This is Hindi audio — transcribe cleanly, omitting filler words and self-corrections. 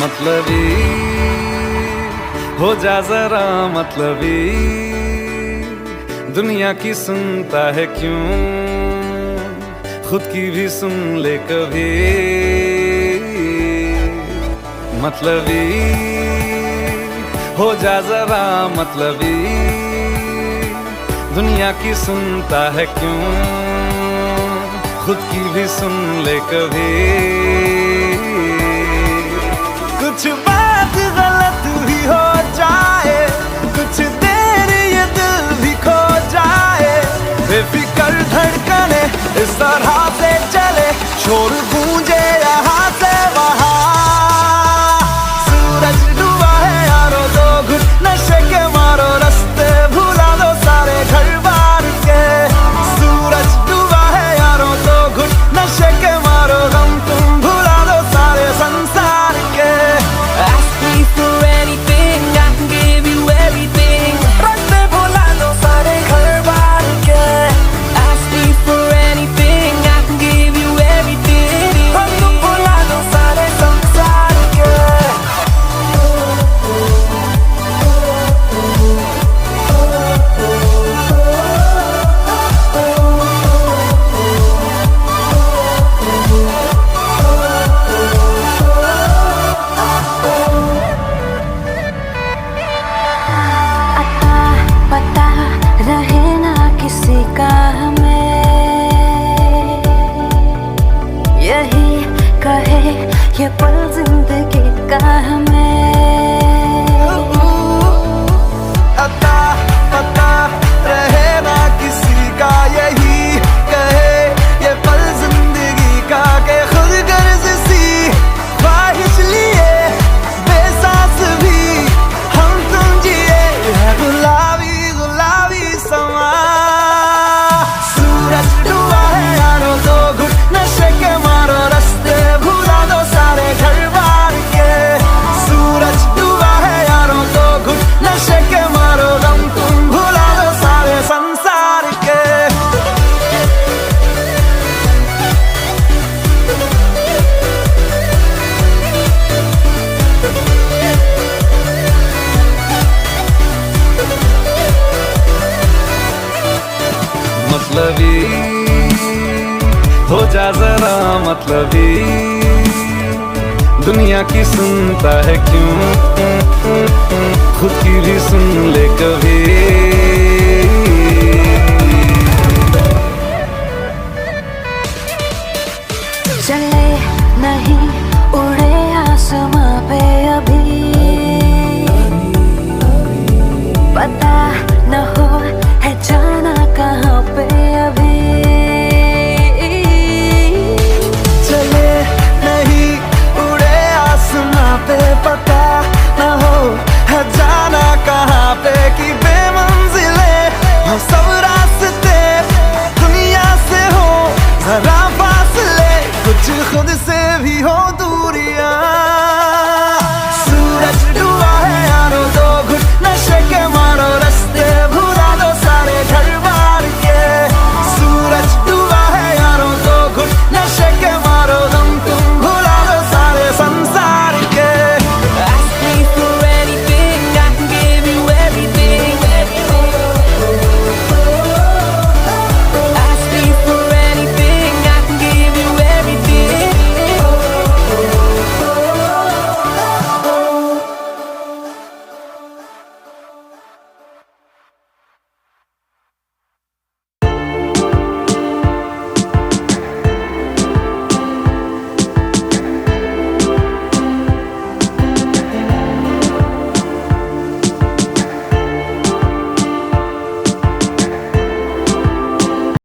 मतलबी हो जा जरा मतलबी, दुनिया की सुनता है क्यों, खुद की भी सुन ले कभी। मतलबी हो जा जरा मतलबी, दुनिया की सुनता है क्यों, खुद की भी सुन ले कभी। कुछ बात गलत भी हो जाए, कुछ देर ये दिल भी खो जाए, बेफिक्र धड़कने इस तरह से चले, शोर गूंजे यहाँ से वहाँ। सूरज डूबा है यारो, दो घुट नशे के मारो, रास्ते भुला दो सारे घर बार के। सूरज डूबा है यारो, दो घुट नशे के मारो, गम तुम भुला दो सारे संसार के। Ask me for anything, I can give you everything. रास्ते भुला दो सारे घर बार के। Ask me for anything, I can give you everything. हम तुम भुला दो सारे संसार के। अता पता रहे ना किसी का हमें, यही कहे ये पल जिंदगी का हमें। अता पता रहे ना किसी का, यही कहे ये पल जिंदगी का, के खुद गर्ज सी ख्वाहिश लिए बेसास भी हम तुम जिए, है गुलाबी गुलाबी समा। सूरज डूबा है यारो, दो घुट नशे के मारो, रास्ते भुला दो सारे घर बार के। सूरज डूबा है यारो, दो घुट नशे के मारो, गम तुम भुला दो सारे संसार के। मतलबी हो जा जरा मतलबी, दुनिया की सुनता है क्यों, खुद की भी सुन ले कभी।